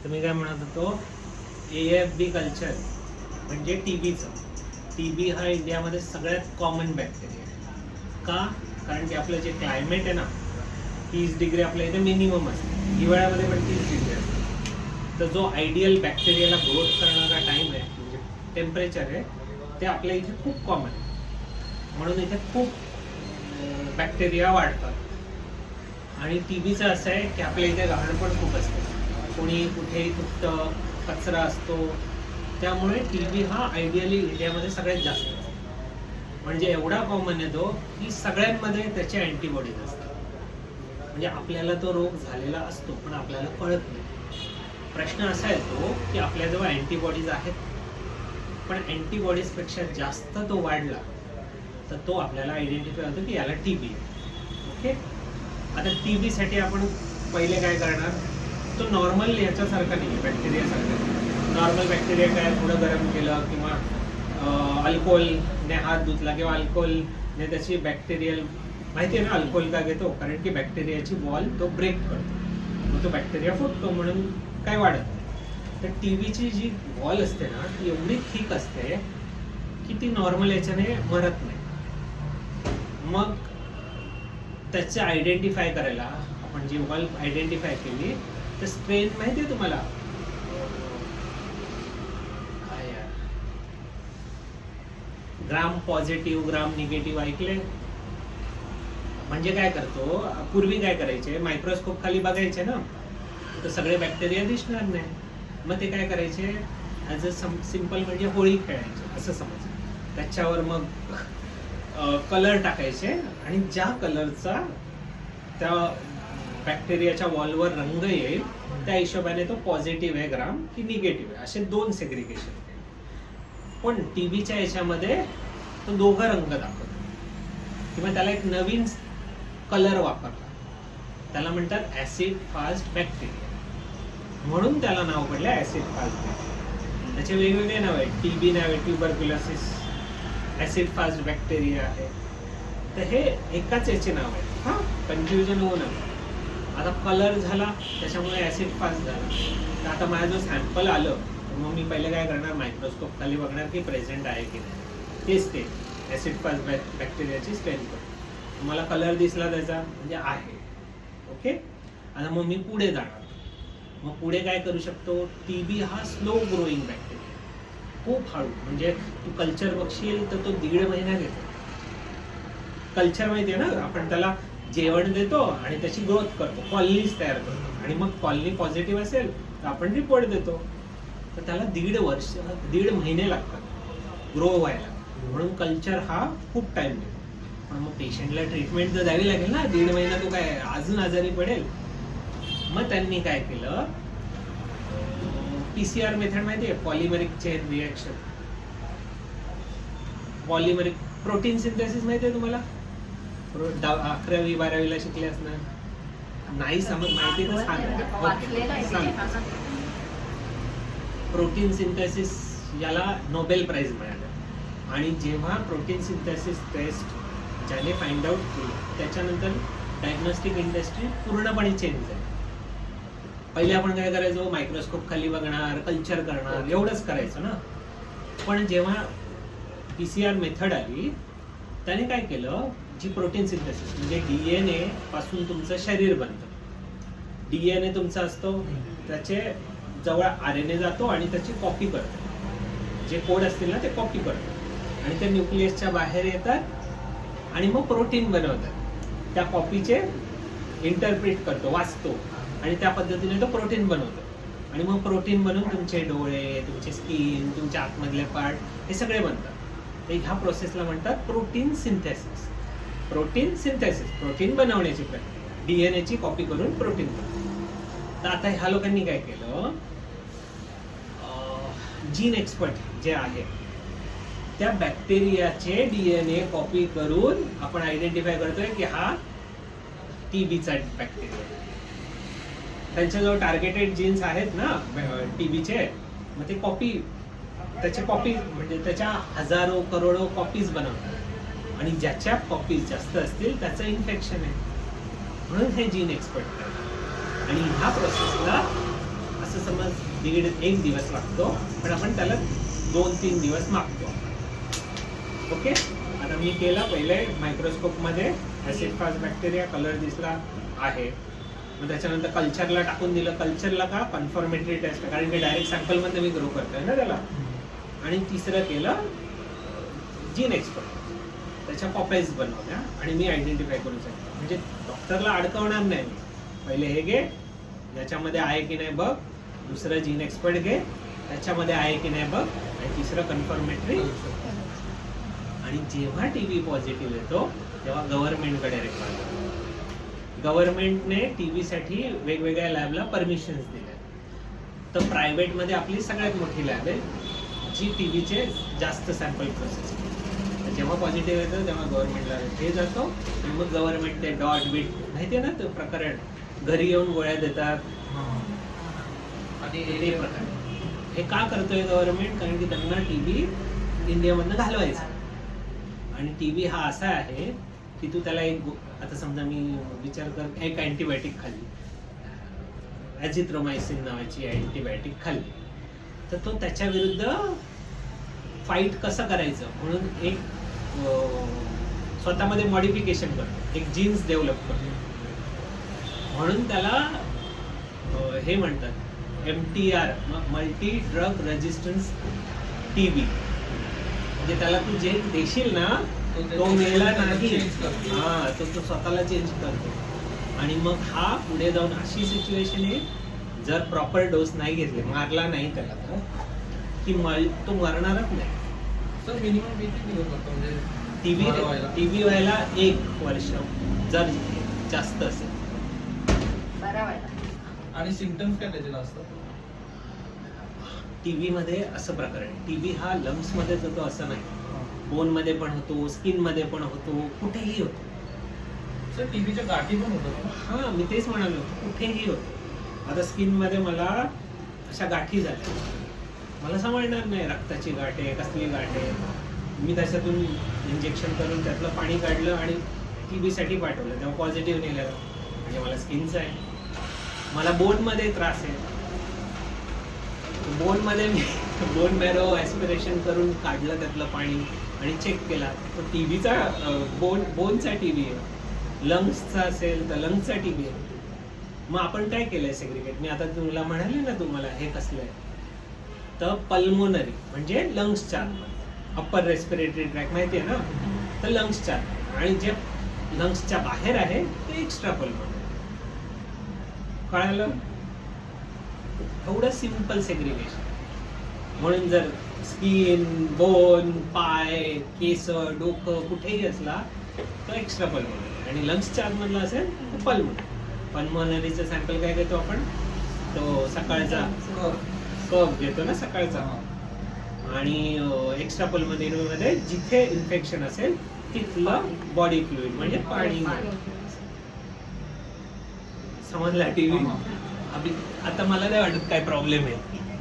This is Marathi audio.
तर मी काय म्हणत होतो, AFB कल्चर म्हणजे टीबीचं. टीबी हा इंडियामध्ये सगळ्यात कॉमन बॅक्टेरिया आहे. का? कारण की आपलं जे क्लायमेट आहे ना, 30 डिग्री आपल्या इथे मिनिमम असते, हिवाळ्यामध्ये पण 30 डिग्री असते. तर जो आयडियल बॅक्टेरियाला ग्रोथ करणारा टाईम आहे, म्हणजे टेम्परेचर आहे, ते आपल्या इथे खूप कॉमन आहे. म्हणून इथे खूप बॅक्टेरिया वाढतात. आणि टीबीचं असं आहे की आपल्या इथे घाण पण खूप असते, कोणी कुठेही थुकतं, कचरा असतो, त्यामुळे टीबी हा आयडियली इंडियामध्ये सगळ्यात जास्त असतो. म्हणजे एवढा कॉमन आहे तो की सगळ्यांमध्ये त्याचे अँटीबॉडीज असतात. म्हणजे आपल्याला तो रोग झालेला असतो पण आपल्याला कळत नाही. प्रश्न असा येतो की आपल्याजवळ अँटीबॉडीज आहेत, पण अँटीबॉडीजपेक्षा जास्त तो वाढला तर तो आपल्याला आयडेंटिफाय होतो की याला टीबी आहे. ओके, आता टीबीसाठी आपण पहिले काय करणार, तो नॉर्मल ह्याच्यासारखा नाही, बॅक्टेरियासारखा. नॉर्मल बॅक्टेरिया काय, थोडं गरम केलं किंवा अल्कोहोलने हात धुतला किंवा अल्कोहोलने त्याची बॅक्टेरियल, माहिती आहे ना अल्कोहोल का घेतो, कारण की बॅक्टेरियाची वॉल तो ब्रेक करतो, मग तो बॅक्टेरिया फुटतो, म्हणून काय वाढत नाही. तर टीबीची जी वॉल असते ना, ती एवढी थिक असते की ती नॉर्मल याच्याने मरत नाही. मग त्याचं आयडेंटिफाय करायला आपण जी वॉल आयडेंटिफाय केली, तर स्ट्रेन माहिती आहे तुम्हाला, काय यार, ग्राम पॉझिटिव्ह ग्राम निगेटिव्ह ऐकले? म्हणजे काय करतो, पूर्वी काय करायचे, मायक्रोस्कोप खाली बघायचे ना, तर सगळे बॅक्टेरिया दिसणार नाही. मग ते काय करायचे, ॲज अ सिम्पल म्हणजे होळी खेळायचे असं समज. त्याच्यावर मग कलर टाकायचे आणि ज्या कलरचा त्या बॅक्टेरियाच्या वॉलवर रंग येईल त्या हिशोबाने तो पॉझिटिव्ह आहे ग्राम की निगेटिव्ह आहे, असे 2 सेग्रिगेशन. पण टीबीच्या याच्यामध्ये तो दोघं रंग दाखवतो, किंवा त्याला एक नवीन कलर वापरला, त्याला म्हणतात ऍसिड फास्ट बॅक्टेरिया, म्हणून त्याला नाव पडलं ऍसिड फास्ट बॅक्टेरिया. त्याचे वेगवेगळे नाव आहेत, टीबी नाव आहे, ट्युबरक्युलोसिस, ऍसिड फास्ट बॅक्टेरिया आहे. तर हे एकाच याचे नाव आहे, हां, कन्फ्युजन होऊ नये. आता कलर झाला त्याच्यामुळे ऍसिड फास्ट झाला. तर आता माझा जो सॅम्पल आलं, मग मी पहिले काय करणार, मायक्रोस्कोप खाली बघणार की प्रेझेंट आहे की नाही. तेच ते ऍसिड फास्ट बॅक्टेरियाची स्ट्रेंथ. मला कलर दिसला त्याचा म्हणजे आहे. ओके, आता मग मी पुढे जाणार. मग पुढे काय करू शकतो, टीबी हा स्लो ग्रोईंग बॅक्टेरिया, खूप हळू. म्हणजे तू कल्चर बघशील तर तो 1.5 महिना घेतो. कल्चर माहिती आहे ना, आपण त्याला जेवण देतो आणि त्याची ग्रोथ करतो, कॉलनीज तयार करतो, आणि मग कॉलनी पॉझिटिव्ह असेल तर आपण रिपोर्ट देतो. तर त्याला 1.5 महिने लागतात ग्रो व्हायला. म्हणून कल्चर हा खूप टाइम घेतो. पण मग पेशंटला ट्रीटमेंट तर द्यावी लागेल ना, 1.5 महिना तो काय अजून आजारी पडेल. मग त्यांनी काय केलं, PCR मेथड माहिती आहे, polymeric chain reaction. Polymeric protein synthesis माहिती आहे तुम्हाला, 11वी 12वीला शिकले असणार, नाही समज माहिती तर सांग. प्रोटीन सिंथेसिस याला नोबेल प्राइज मिळालं. आणि जेव्हा प्रोटीन सिंथेसिस टेस्ट ज्याने फाइंड आउट केली, त्याच्यानंतर डायग्नोस्टिक इंडस्ट्री पूर्णपणे चेंज झाली. पहिले आपण काय करायचो, मायक्रोस्कोप खाली बघणार, कल्चर करणार, एवढंच करायचं ना. पण जेव्हा PCR मेथड आली, त्याने काय केलं, जी प्रोटीन सिंथेसिस म्हणजे DNA पासून तुमचं शरीर बनतं. DNA तुमचा असतो, त्याचे जवळ RNA जातो आणि त्याची कॉपी करतो. जे कोड असतील ना ते कॉपी करतो आणि ते न्यूक्लियसच्या बाहेर येतात आणि मग प्रोटीन बनवतात. त्या कॉपीचे इंटरप्रिट करतो, वाचतो, आणि त्या पद्धतीने तो प्रोटीन बनवतो. आणि मग प्रोटीन बनवून तुमचे डोळे, तुमचे स्किन, तुमच्या आतमधले पार्ट हे सगळे बनतात. तर ह्या प्रोसेसला म्हणतात protein synthesis. Protein synthesis, protein बनवण्याची प्रक्रिया, DNA ची कॉपी करून प्रोटीन बनवतात. तर आता ह्या लोकांनी काय केलं, जीन एक्सपर्ट जे आहे त्या बॅक्टेरियाचे DNA कॉपी करून आपण आयडेंटिफाय करतोय की हा टीबीचा बॅक्टेरिया. त्यांच्याजवळ टार्गेटेड जीन्स आहेत ना टीबीचे, मग ते त्याचे कॉपी म्हणजे त्याच्या हजारो करोडो कॉपीज बनवतात, आणि ज्याच्या कॉपीज जास्त असतील त्याचं इन्फेक्शन आहे. म्हणून हे जीन एक्सपर्ट करतात. आणि ह्या प्रोसेसला असं समज 1 दिवस लागतो, पण आपण त्याला 2-3 दिवस मागतो. ओके, आता मी केला पहिले मायक्रोस्कोप मध्ये ऍसिड फास्ट बॅक्टेरिया, कलर दिसला आहे. मग त्याच्यानंतर कल्चरला टाकून दिलं. कल्चरला का कन्फर्मेटरी टेस्ट, कारण की डायरेक्ट सॅम्पल मध्ये मी ग्रो करतोय ना त्याला. आणि तिसरं केलं जीन एक्सपर्ट, त्याच्या कॉपीज बनवल्या आणि मी आयडेंटिफाय करू शकतो. म्हणजे डॉक्टरला अडकवणार नाही मी. पहिले हे घे, याच्यामध्ये आहे की नाही बघ, दुसरं जीन एक्सपर्ट घे, त्याच्यामध्ये आहे की नाही बघ, आणि तिसरं कन्फर्मेटरी. आणि जेव्हा टीबी पॉझिटिव्ह येतो तेव्हा गव्हर्नमेंटकडे रेफर करतो. गव्हर्नमेंटने टीबीसाठी वेगवेगळ्या लॅबला परमिशन्स दिल्या. तर प्रायव्हेटमध्ये आपली सगळ्यात मोठी लॅब आहे, जी टीबीचे जास्त सॅम्पल प्रोसेस करते. जेव्हा पॉझिटिव्ह येतं तेव्हा गव्हर्नमेंटला हे जातो, आणि मग गव्हर्नमेंट ते डॉट बीट माहिती आहे ना ते प्रकरण, घरी येऊन गोळ्या देतात. आणि ते प्रकार हे का करतोय गव्हर्नमेंट? कारण की त्यांना टीबी इंडियामधनं घालवायचा. आणि टीबी हा असा आहे की तू त्याला आता समजा मी विचार कर, एक अँटीबायोटिक खाल्ली, ॲझिथ्रोमायसिन नावाची अँटीबायोटिक खाल्ली, तर तो त्याच्या विरुद्ध फाईट कसं करायचं म्हणून एक स्वतःमध्ये मॉडिफिकेशन करतो, एक जीन्स डेव्हलप करतो. म्हणून त्याला हे म्हणतात MTR, multi drug resistance TB. म्हणजे त्याला तू जे देशील ना तो मेला नाही, हा तो स्वतःला चेंज करतो. आणि मग हा पुढे जाऊन अशी सिच्युएशन आहे, जर प्रॉपर डोस नाही घेतले, मारला नाही त्याला तर की तो मरणारच नाही. सर मिनिमम किती दिवस लागतो म्हणजे टीबी व्हायला 1 वर्ष जर जास्त असेल. आणि सिम्पटम्स काय त्याचे असतात? टीबी मध्ये असं प्रकार आहे, टीबी हा लंग्स मध्ये जातो असं नाही, बोन मध्ये पण होतो, स्किन मध्ये पण होतो, कुठेही होतो. सर टीबीच्या गाठी पण होतात? हा, मी तेच म्हणालो, कुठेही होतो. आता स्किन मध्ये मला अशा गाठी झाल्या, मला समजणार नाही रक्ताची गाठ आहे कसली गाठ आहे. मी त्याच्यातून इंजेक्शन करून त्यातलं पाणी काढलं आणि टीबीसाठी पाठवलं, तेव्हा पॉझिटिव्ह निघालं. म्हणजे मला स्किनचं आहे. मला बोनमध्ये त्रास आहे, बोनमध्ये मी बोन मॅरो ॲस्पिरेशन करून काढलं त्यातलं पाणी आणि चेक केला, तो टीबीचा बोनचा टीबी आहे. लंग्सचा असेल तर लंग्सचा टीबी आहे. मग आपण काय केलंय सेग्रिगेट? मी आता तुला म्हणाले ना तुम्हाला हे कसलं आहे, तर पल्मोनरी म्हणजे लंग्सच्या अप्पर रेस्पिरेटरी ट्रॅक माहिती आहे ना, तर लंग्सच्या, आणि जे लंग्सच्या बाहेर आहे ते एक्स्ट्रा पल्मोनरी. कळालं? एवढं सिंपल सेग्रिगेशन. म्हणून जर स्किन, बोन, पाय, केस, डोकं कुठेही असला तर एक्स्ट्रा पल्मोनरी, आणि लंग्सच्या आतमधला असेल तर पल्मोनरी. पल्मोनरीचं सॅम्पल काय घेतो आपण, तो सकाळचा कफ घेतो ना सकाळचा, आणि एक्स्ट्रा पल्मोनरीमध्ये जिथे इन्फेक्शन असेल तिथलं बॉडी फ्लुइड म्हणजे पाणी. समजला टीव्ही? आता मला नाही वाटत काय प्रॉब्लेम आहे.